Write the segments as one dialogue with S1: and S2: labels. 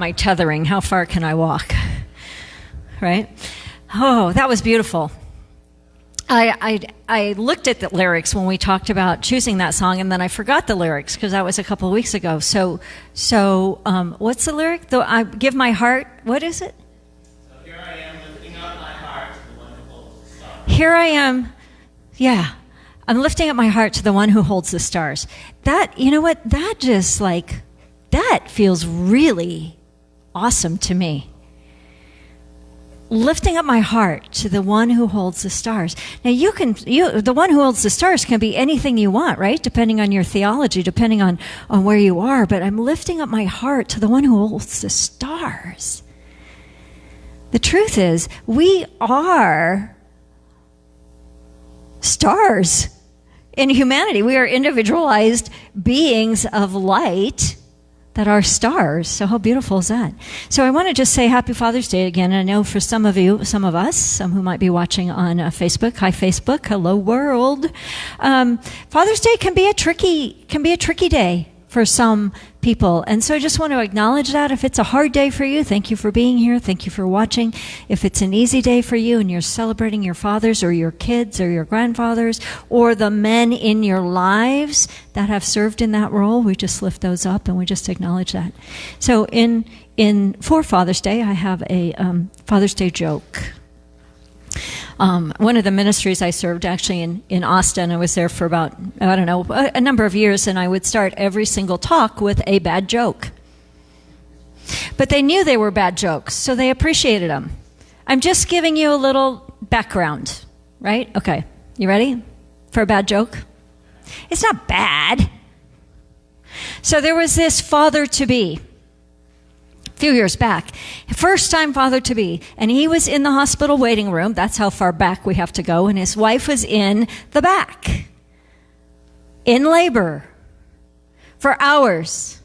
S1: My tethering, how far can I walk? Right? Oh, that was beautiful. I looked at the lyrics when we talked about choosing that song, and then I forgot the lyrics because that was a couple of weeks ago. So, what's the lyric? I give my heart. What is it?
S2: So here I am lifting up my heart to the one who holds the stars.
S1: Here I am. Yeah, I'm lifting up my heart to the one who holds the stars. That, you know what? That just that feels really awesome to me. Lifting up my heart to the one who holds the stars. Now the one who holds the stars can be anything you want, right? Depending on your theology, depending on where you are. But I'm lifting up my heart to the one who holds the stars. The truth is, we are stars in humanity. We are individualized beings of light that are stars. So how beautiful is that? So I want to just say Happy Father's Day again. I know for some of you, some of us, some who might be watching on Facebook. Hi, Facebook. Hello, world. Father's Day can be a tricky day for some people. And so I just want to acknowledge that. If it's a hard day for you, thank you for being here. Thank you for watching. If it's an easy day for you and you're celebrating your fathers or your kids or your grandfathers or the men in your lives that have served in that role, we just lift those up and we just acknowledge that. So for Father's Day, I have a Father's Day joke. One of the ministries I served actually in Austin, I was there for about, a number of years, and I would start every single talk with a bad joke. But they knew they were bad jokes, so they appreciated them. I'm just giving you a little background, right? Okay, you ready for a bad joke? It's not bad. So there was this father-to-be. Few years back, first time father-to-be, and he was in the hospital waiting room. That's how far back we have to go. And his wife was in the back, in labor, for hours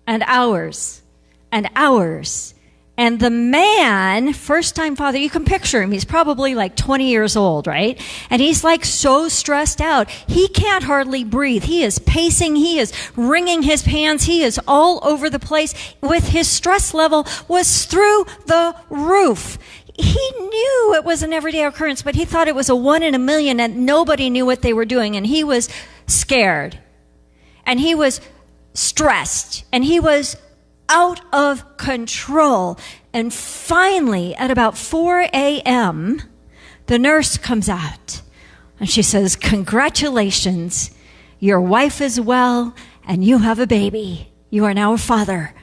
S1: and hours and hours. And the man, first-time father, you can picture him. He's probably like 20 years old, right? And he's like so stressed out. He can't hardly breathe. He is pacing. He is wringing his hands. He is all over the place. With his stress level was through the roof. He knew it was an everyday occurrence, but he thought it was a 1 in a million and nobody knew what they were doing. And he was scared. And he was stressed. And he was out of control. And finally, at about 4 a.m., the nurse comes out and she says, "Congratulations, your wife is well and you have a baby. You are now a father."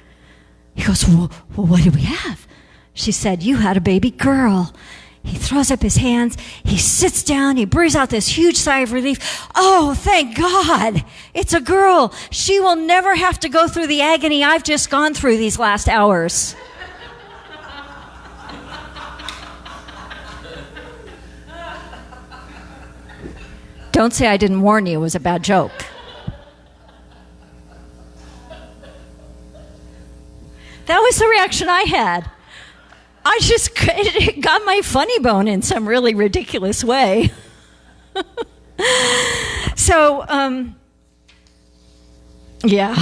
S1: He goes, well, what do we have? She said, "You had a baby girl." He throws up his hands, he sits down, he breathes out this huge sigh of relief. "Oh, thank God, it's a girl. She will never have to go through the agony I've just gone through these last hours." Don't say I didn't warn you, it was a bad joke. That was the reaction I had. It got my funny bone in some really ridiculous way. So, yeah.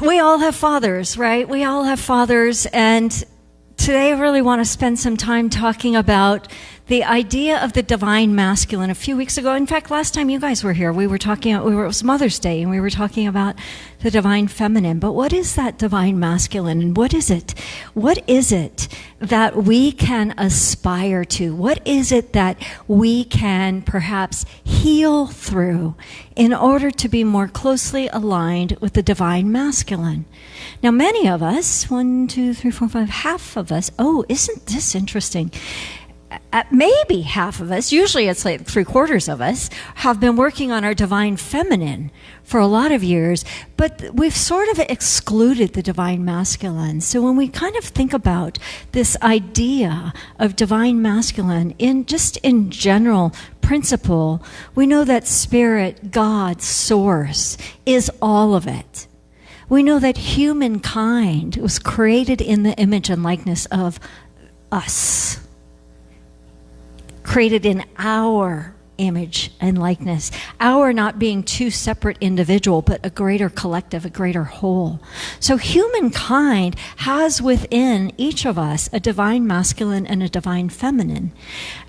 S1: We all have fathers, right? We all have fathers, and today I really want to spend some time talking about the idea of the divine masculine. A few weeks ago, in fact, last time you guys were here, it was Mother's Day, and we were talking about the divine feminine. But what is that divine masculine, and what is it? What is it that we can aspire to? What is it that we can perhaps heal through in order to be more closely aligned with the divine masculine? Now, many of us, 1, 2, 3, 4, 5, half of us, isn't this interesting? Maybe half of us, usually it's like 3/4 of us, have been working on our divine feminine for a lot of years, but we've sort of excluded the divine masculine. So when we kind of think about this idea of divine masculine in general principle, we know that spirit, God, source, is all of it. We know that humankind was created in the image and likeness of us. Created in our image and likeness. Our not being two separate individuals, but a greater collective, a greater whole. So humankind has within each of us a divine masculine and a divine feminine.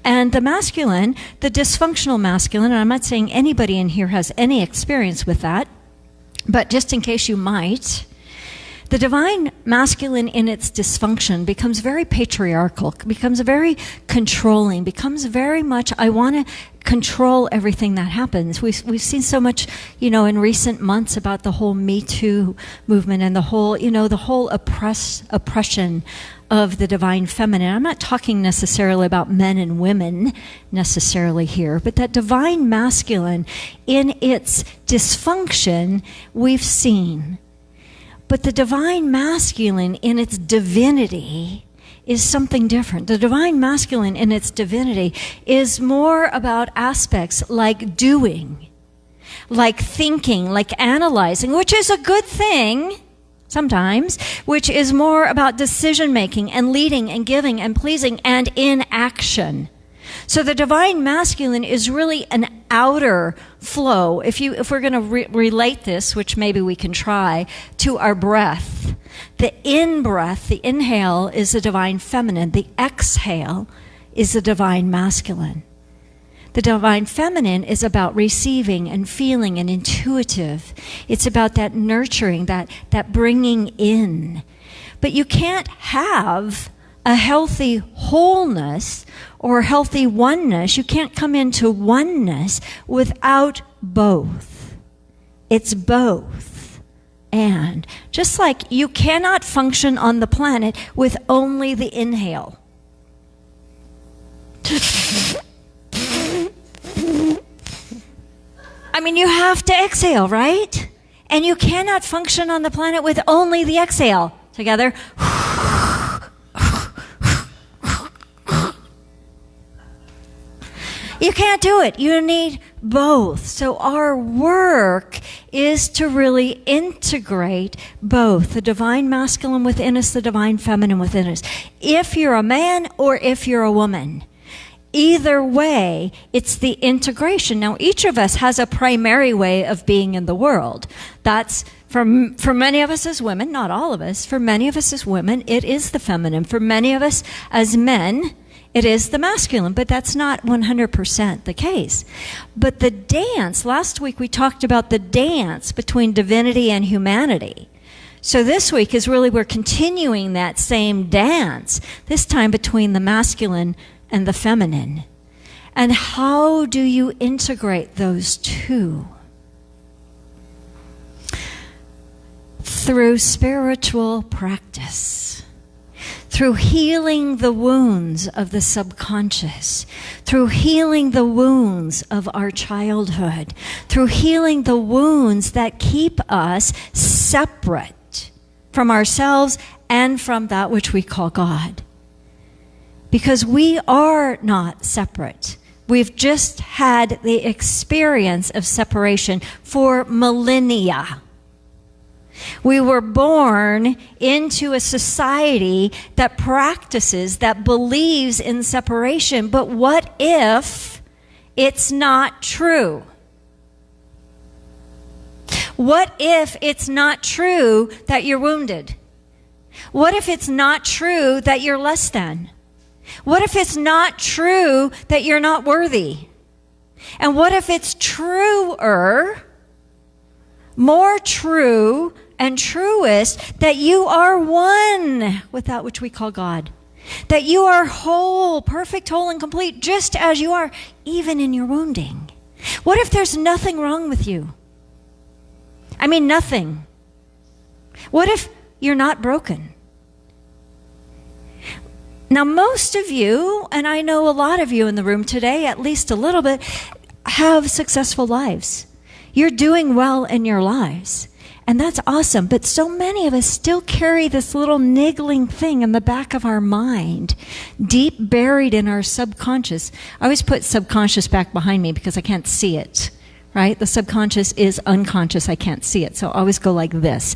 S1: And the masculine, the dysfunctional masculine, and I'm not saying anybody in here has any experience with that, but just in case you might, the divine masculine in its dysfunction becomes very patriarchal, becomes very controlling, becomes very much, I want to control everything that happens. We've seen so much, in recent months about the whole Me Too movement and the whole oppression of the divine feminine. I'm not talking necessarily about men and women necessarily here, but that divine masculine in its dysfunction we've seen. But the divine masculine in its divinity is something different. The divine masculine in its divinity is more about aspects like doing, like thinking, like analyzing, which is a good thing sometimes, which is more about decision making and leading and giving and pleasing and in action. So the divine masculine is really an outer flow. If we're going to relate this, which maybe we can try, to our breath. The in-breath, the inhale, is the divine feminine. The exhale is the divine masculine. The divine feminine is about receiving and feeling and intuitive. It's about that nurturing, that bringing in. But you can't have a healthy wholeness or healthy oneness. You can't come into oneness without both. It's both. And just like you cannot function on the planet with only the inhale. I mean, you have to exhale, right? And you cannot function on the planet with only the exhale. Together. You can't do it. You need both. So our work is to really integrate both, the divine masculine within us, the divine feminine within us. If you're a man or if you're a woman, either way, it's the integration. Now, each of us has a primary way of being in the world. That's for many of us as women, not all of us, for many of us as women, it is the feminine. For many of us as men, it is the masculine, but that's not 100% the case. But the dance, last week we talked about the dance between divinity and humanity. So this week is really, we're continuing that same dance, this time between the masculine and the feminine. And how do you integrate those two? Through spiritual practice. Through healing the wounds of the subconscious, through healing the wounds of our childhood, through healing the wounds that keep us separate from ourselves and from that which we call God. Because we are not separate. We've just had the experience of separation for millennia. We were born into a society that practices, that believes in separation. But what if it's not true? What if it's not true that you're wounded? What if it's not true that you're less than? What if it's not true that you're not worthy? And what if it's truer, more true and truest, that you are one with that which we call God? That you are whole, perfect, whole, and complete, just as you are, even in your wounding. What if there's nothing wrong with you? I mean, nothing. What if you're not broken? Now, most of you, and I know a lot of you in the room today, at least a little bit, have successful lives. You're doing well in your lives. And that's awesome. But so many of us still carry this little niggling thing in the back of our mind, deep buried in our subconscious. I always put subconscious back behind me because I can't see it, right? The subconscious is unconscious. I can't see it. So I always go like this.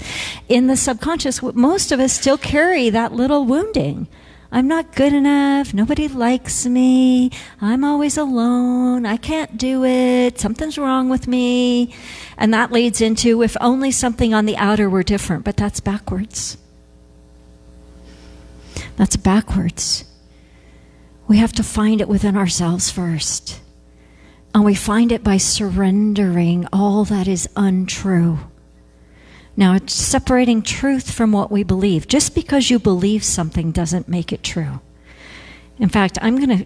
S1: In the subconscious, most of us still carry that little wounding I'm not good enough. Nobody likes me. I'm always alone. I can't do it. Something's wrong with me. And that leads into if only something on the outer were different, but that's backwards. That's backwards. We have to find it within ourselves first. And we find it by surrendering all that is untrue. Now, it's separating truth from what we believe. Just because you believe something doesn't make it true. In fact, I'm going to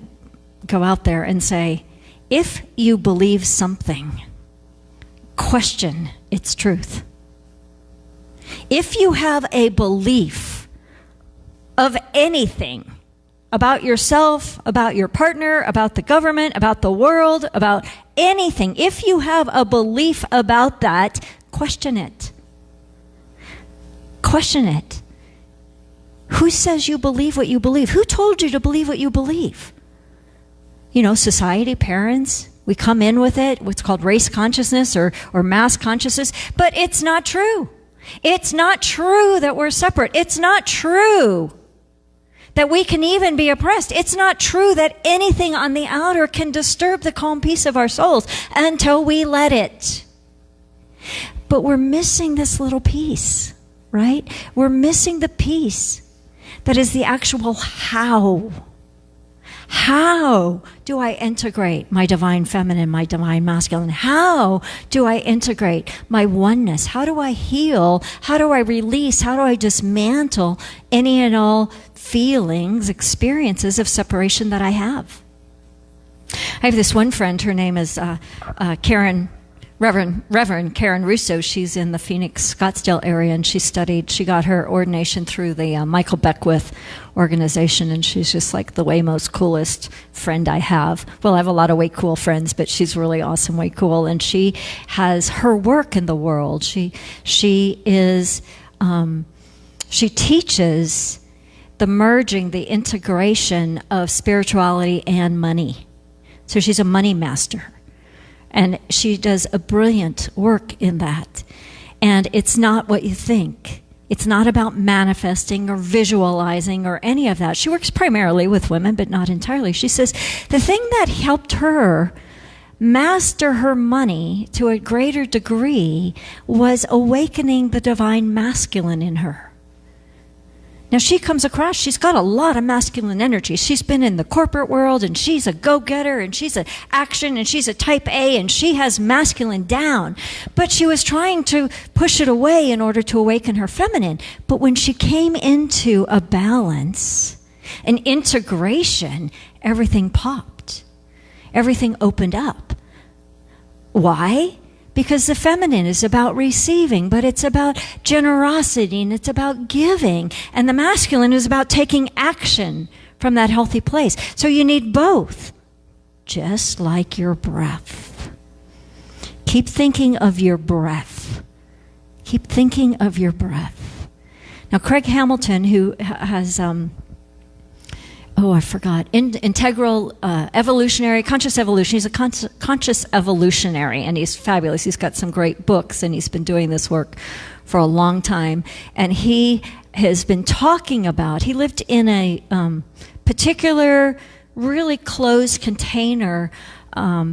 S1: go out there and say, if you believe something, question its truth. If you have a belief of anything about yourself, about your partner, about the government, about the world, about anything, if you have a belief about that, question it. Question it. Who says you believe what you believe? Who told you to believe what you believe? You know, society, parents, we come in with it, what's called race consciousness or mass consciousness, but it's not true. It's not true that we're separate. It's not true that we can even be oppressed. It's not true that anything on the outer can disturb the calm peace of our souls until we let it. But we're missing this little piece, right? We're missing the piece that is the actual how. How do I integrate my divine feminine, my divine masculine? How do I integrate my oneness? How do I heal? How do I release? How do I dismantle any and all feelings, experiences of separation that I have? I have this one friend, her name is Reverend Karen Russo. She's in the Phoenix, Scottsdale area, and she got her ordination through the Michael Beckwith organization, and she's just like the way most coolest friend I have. Well, I have a lot of way cool friends, but she's really awesome, way cool, and she has her work in the world. She teaches the merging, the integration of spirituality and money. So she's a money master. And she does a brilliant work in that. And it's not what you think. It's not about manifesting or visualizing or any of that. She works primarily with women, but not entirely. She says the thing that helped her master her money to a greater degree was awakening the divine masculine in her. Now, she comes across, she's got a lot of masculine energy. She's been in the corporate world, and she's a go-getter, and she's an action, and she's a type A, and she has masculine down. But she was trying to push it away in order to awaken her feminine. But when she came into a balance, an integration, everything popped. Everything opened up. Why? Because the feminine is about receiving, but it's about generosity and it's about giving. And the masculine is about taking action from that healthy place. So you need both, just like your breath. Keep thinking of your breath. Keep thinking of your breath. Now, Craig Hamilton, who has... integral evolutionary, conscious evolution. He's a conscious evolutionary, and he's fabulous. He's got some great books, and he's been doing this work for a long time. And he has been talking about, he lived in a particular, really closed container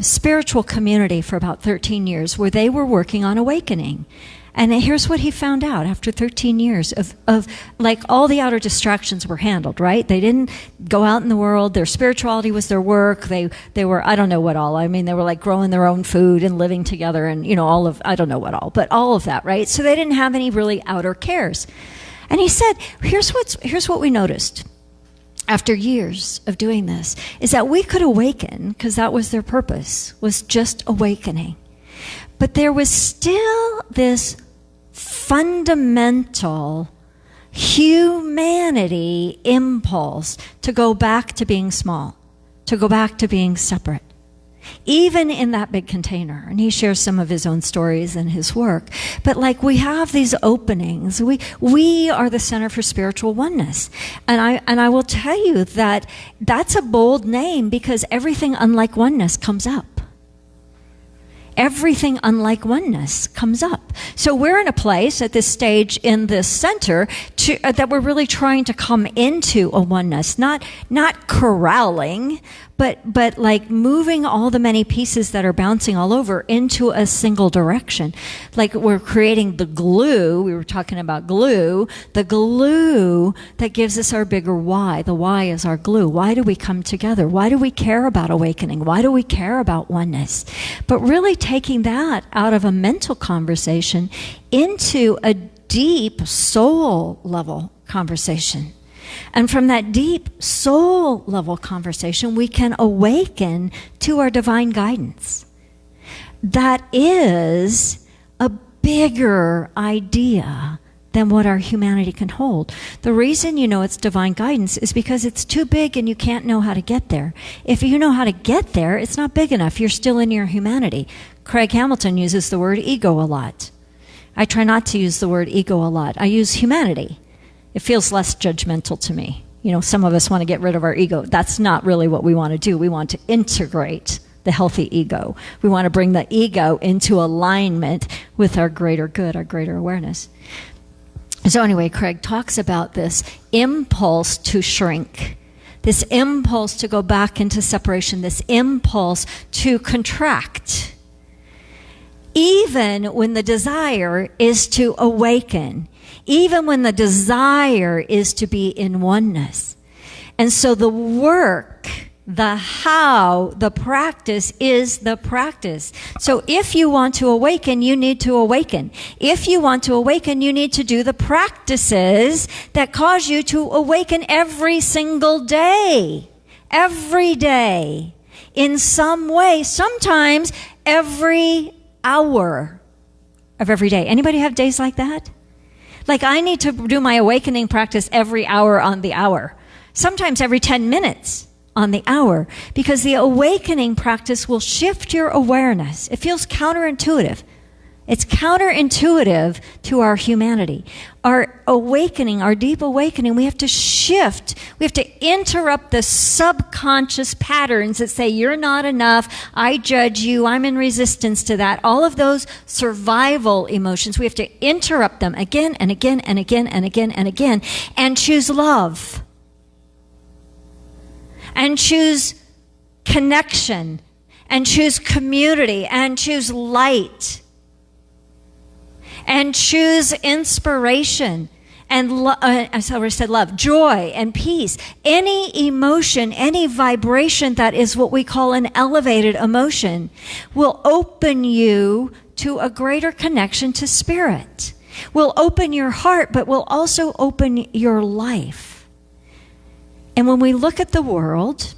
S1: spiritual community for about 13 years where they were working on awakening. And here's what he found out after 13 years of like all the outer distractions were handled, right? They didn't go out in the world. Their spirituality was their work. They were, I don't know what all. I mean, they were like growing their own food and living together and, you know, I don't know what all, but all of that, right? So they didn't have any really outer cares. And he said, here's what we noticed after years of doing this, is that we could awaken, because that was their purpose, was just awakening. But there was still this fundamental humanity impulse to go back to being small, to go back to being separate, even in that big container. And he shares some of his own stories and his work. But like we have these openings, we are the Center for Spiritual Oneness. And I will tell you that that's a bold name, because everything unlike oneness comes up. everything unlike oneness comes up. So we're in a place at this stage in this center that we're really trying to come into a oneness, not corralling, but like moving all the many pieces that are bouncing all over into a single direction. Like we're creating the glue. We were talking about glue, the glue that gives us our bigger why. The why is our glue. Why do we come together? Why do we care about awakening? Why do we care about oneness? But really taking that out of a mental conversation into a deep soul level conversation. And from that deep soul level conversation, we can awaken to our divine guidance. That is a bigger idea than what our humanity can hold. The reason you know it's divine guidance is because it's too big and you can't know how to get there. If you know how to get there, it's not big enough. You're still in your humanity. Craig Hamilton uses the word ego a lot. I try not to use the word ego a lot. I use humanity. It feels less judgmental to me. You know, some of us want to get rid of our ego. That's not really what we want to do. We want to integrate the healthy ego. We want to bring the ego into alignment with our greater good, our greater awareness. So anyway, Craig talks about this impulse to shrink, this impulse to go back into separation, this impulse to contract, even when the desire is to awaken, even when the desire is to be in oneness. And so the work, the how, the practice is the practice. So if you want to awaken, you need to awaken. If you want to awaken, you need to do the practices that cause you to awaken every single day. Every day. In some way. Sometimes every hour of every day. Anybody have days like that? Like I need to do my awakening practice every hour on the hour. Sometimes every 10 minutes on the hour. Because the awakening practice will shift your awareness. It feels counterintuitive. It's counterintuitive to our humanity. Our awakening, our deep awakening, we have to shift. We have to interrupt the subconscious patterns that say, you're not enough, I judge you, I'm in resistance to that. All of those survival emotions, we have to interrupt them again and again and again and again and again and choose love. And choose connection. And choose community. And choose light. And choose inspiration and I already said love, joy and peace. Any emotion, any vibration that is what we call an elevated emotion will open you to a greater connection to spirit. Will open your heart, but will also open your life. And when we look at the world,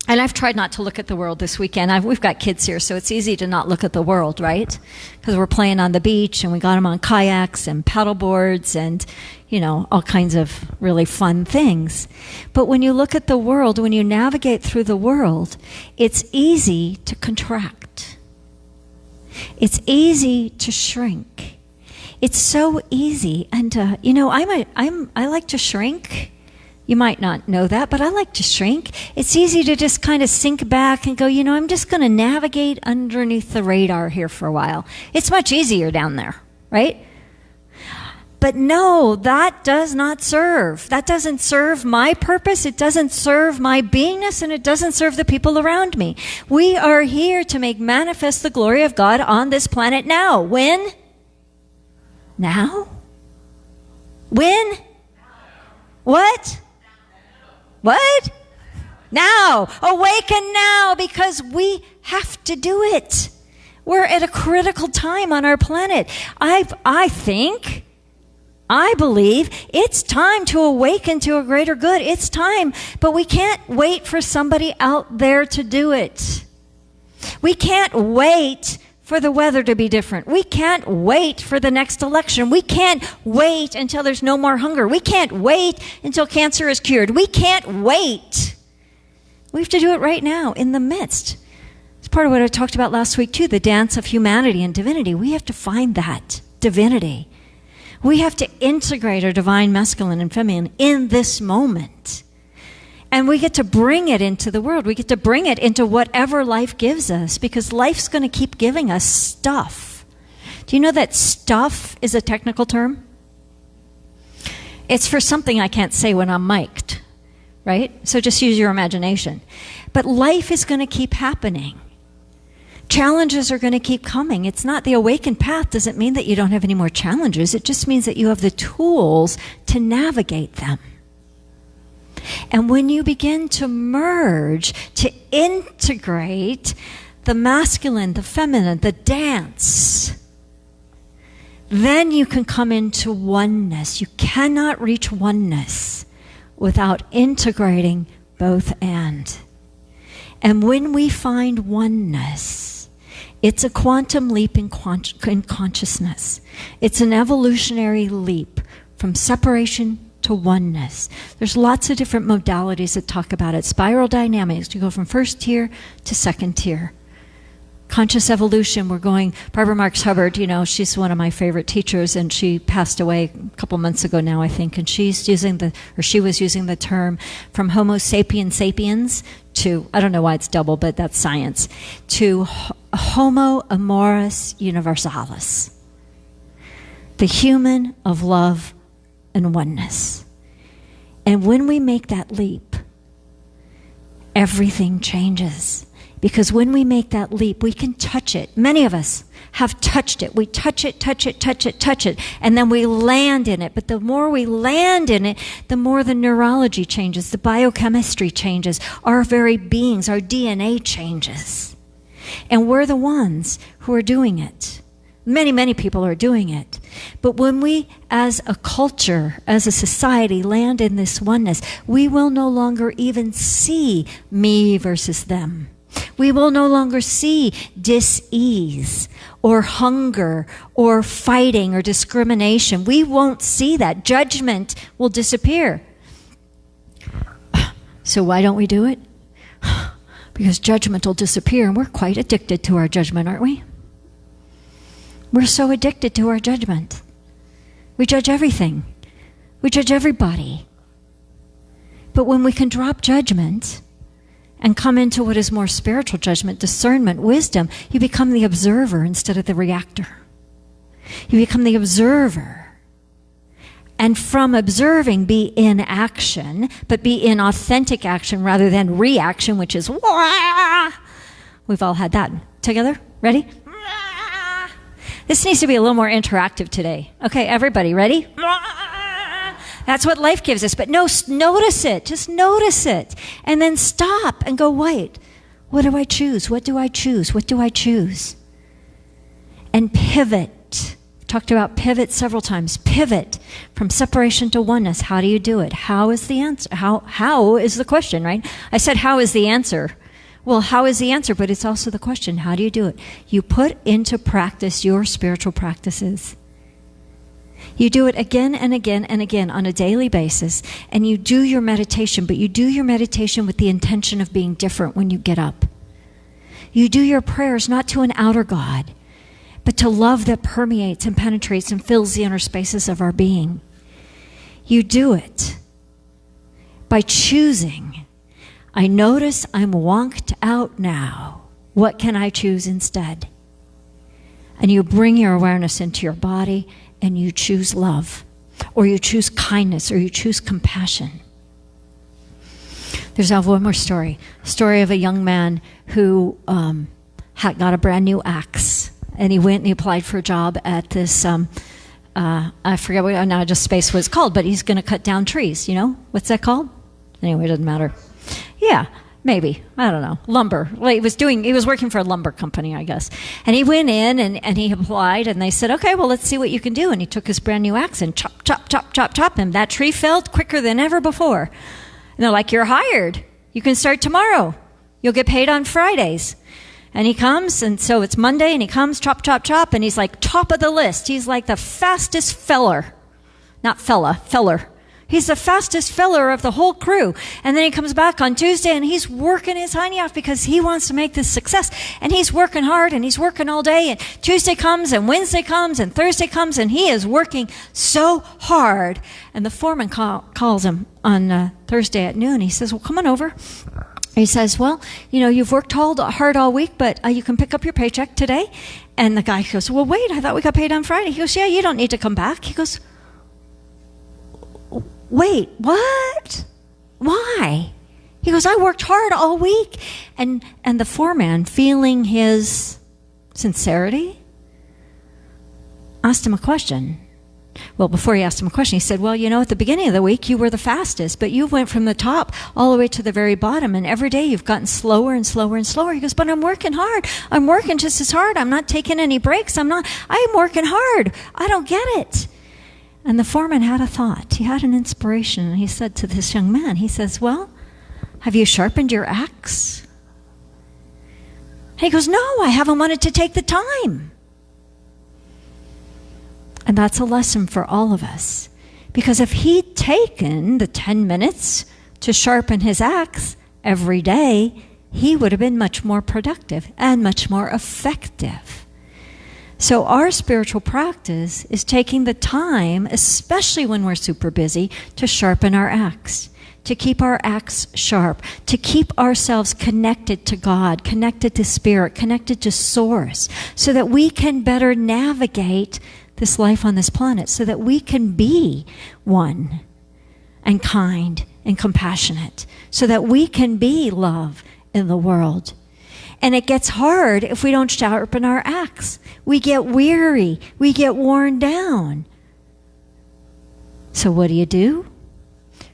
S1: and I've tried not to look at the world this weekend. We've got kids here, so it's easy to not look at the world, right? Because we're playing on the beach, and we got them on kayaks and paddle boards and, you know, all kinds of really fun things. But when you look at the world, when you navigate through the world, it's easy to contract. It's easy to shrink. It's so easy. And, you know, I like to shrink. You might not know that, but I like to shrink. It's easy to just kind of sink back and go, you know, I'm just going to navigate underneath the radar here for a while. It's much easier down there, right? But no, that does not serve. That doesn't serve my purpose. It doesn't serve my beingness, and it doesn't serve the people around me. We are here to make manifest the glory of God on this planet now. When? Now? When? What? What? Now. Awaken now, because we have to do it. We're at a critical time on our planet. I believe it's time to awaken to a greater good. It's time, but we can't wait for somebody out there to do it. We can't wait for the weather to be different. We can't wait for the next election. We can't wait until there's no more hunger. We can't wait until cancer is cured. We can't wait. We have to do it right now, in the midst. It's part of what I talked about last week too, the dance of humanity and divinity. We have to find that divinity. We have to integrate our divine masculine and feminine in this moment. And we get to bring it into the world. We get to bring it into whatever life gives us, because life's going to keep giving us stuff. Do you know that stuff is a technical term? It's for something I can't say when I'm mic'd, right? So just use your imagination. But life is going to keep happening. Challenges are going to keep coming. It's not the awakened path doesn't mean that you don't have any more challenges. It just means that you have the tools to navigate them. And when you begin to merge, to integrate the masculine, the feminine, the dance, then you can come into oneness. You cannot reach oneness without integrating both and. And when we find oneness, it's a quantum leap in consciousness. It's an evolutionary leap from separation to oneness. There's lots of different modalities that talk about it. Spiral dynamics, you go from first tier to second tier. Conscious evolution, we're going, Barbara Marx Hubbard, she's one of my favorite teachers, and she passed away a couple months ago now, I think, and she was using the term from Homo sapiens sapiens to, I don't know why it's double, but that's science, to Homo amoris universalis, the human of love and oneness. And when we make that leap, everything changes. Because when we make that leap, we can touch it. Many of us have touched it. We touch it, and then we land in it. But the more we land in it, the more the neurology changes, the biochemistry changes, our very beings, our DNA changes. And we're the ones who are doing it. Many, many people are doing it. But when we, as a culture, as a society, land in this oneness, we will no longer even see me versus them. We will no longer see dis-ease or hunger or fighting or discrimination. We won't see that. Judgment will disappear. So why don't we do it? Because judgment will disappear, and we're quite addicted to our judgment, aren't we? We're so addicted to our judgment. We judge everything. We judge everybody. But when we can drop judgment and come into what is more spiritual judgment, discernment, wisdom, you become the observer instead of the reactor. You become the observer. And from observing, be in action, but be in authentic action rather than reaction, which is wah! We've all had that. Together? Ready? Wah! This needs to be a little more interactive today. Okay, everybody, ready? Wah! That's what life gives us. But no, notice it. Just notice it. And then stop and go, wait, what do I choose? What do I choose? What do I choose? And pivot. Talked about pivot several times. Pivot from separation to oneness. How do you do it? How is the answer? How is the question, right? I said, how is the answer? Well, how is the answer? But it's also the question. How do you do it? You put into practice your spiritual practices. You do it again and again and again on a daily basis, and you do your meditation, but you do your meditation with the intention of being different when you get up. You do your prayers not to an outer God, but to love that permeates and penetrates and fills the inner spaces of our being. You do it by choosing. I notice I'm wonked out now. What can I choose instead? And you bring your awareness into your body, and you choose love, or you choose kindness, or you choose compassion. There's one more story. Story of a young man who got a brand new axe, and he went and he applied for a job at this, I forget what now just space what it's called, but he's going to cut down trees, What's that called? Anyway, it doesn't matter. Yeah. Maybe. I don't know. Lumber. Well, he was working for a lumber company, I guess. And he went in and he applied, and they said, okay, well, let's see what you can do. And he took his brand new axe and chop, chop, chop, chop, chop, and that tree felled quicker than ever before. And they're like, you're hired. You can start tomorrow. You'll get paid on Fridays. And he comes, and so it's Monday, and he comes, chop, chop, chop, and he's like top of the list. He's like the fastest feller. Not feller. He's the fastest filler of the whole crew. And then he comes back on Tuesday and he's working his hiney off because he wants to make this success. And he's working hard and he's working all day. And Tuesday comes and Wednesday comes and Thursday comes and he is working so hard. And the foreman calls him on Thursday at noon. He says, well, come on over. He says, well, you've worked hard all week, but you can pick up your paycheck today. And the guy goes, well, wait, I thought we got paid on Friday. He goes, yeah, you don't need to come back. He goes, wait, what? Why? He goes, I worked hard all week. And the foreman, feeling his sincerity, asked him a question. Well, before he asked him a question, he said, well, at the beginning of the week, you were the fastest, but you went from the top all the way to the very bottom, and every day you've gotten slower and slower and slower. He goes, but I'm working hard. I'm working just as hard. I'm not taking any breaks. I'm working hard. I don't get it. And the foreman had a thought. He had an inspiration, and he said to this young man, he says, well, have you sharpened your axe? And he goes, no, I haven't wanted to take the time. And that's a lesson for all of us. Because if he'd taken the 10 minutes to sharpen his axe every day, he would have been much more productive and much more effective. So our spiritual practice is taking the time, especially when we're super busy, to sharpen our axe, to keep our axe sharp, to keep ourselves connected to God, connected to Spirit, connected to Source, so that we can better navigate this life on this planet, so that we can be one and kind and compassionate, so that we can be love in the world. And it gets hard if we don't sharpen our axe. We get weary. We get worn down. So what do?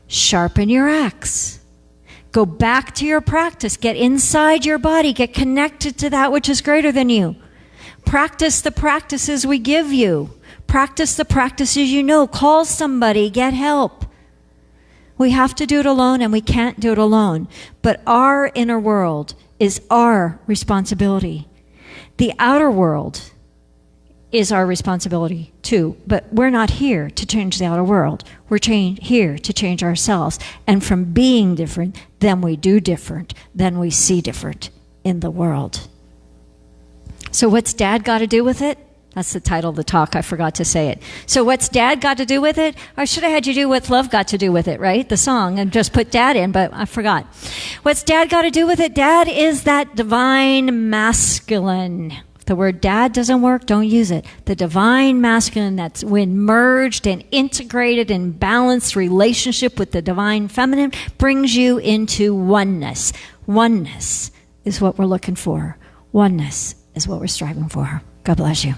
S1: Sharpen your axe. Go back to your practice. Get inside your body. Get connected to that which is greater than you. Practice the practices we give you. Practice the practices you know. Call somebody. Get help. We have to do it alone, and we can't do it alone. But our inner world is our responsibility. The outer world is our responsibility too, but we're not here to change the outer world. We're here to change ourselves. And from being different, then we do different, then we see different in the world. So what's Dad got to do with it? That's the title of the talk. I forgot to say it. So what's Dad got to do with it? Or should I had you do what's love got to do with it, right? The song, and just put Dad in, but I forgot. What's Dad got to do with it? Dad is that divine masculine. If the word Dad doesn't work, don't use it. The divine masculine that's when merged and integrated and balanced relationship with the divine feminine brings you into oneness. Oneness is what we're looking for. Oneness is what we're striving for. God bless you.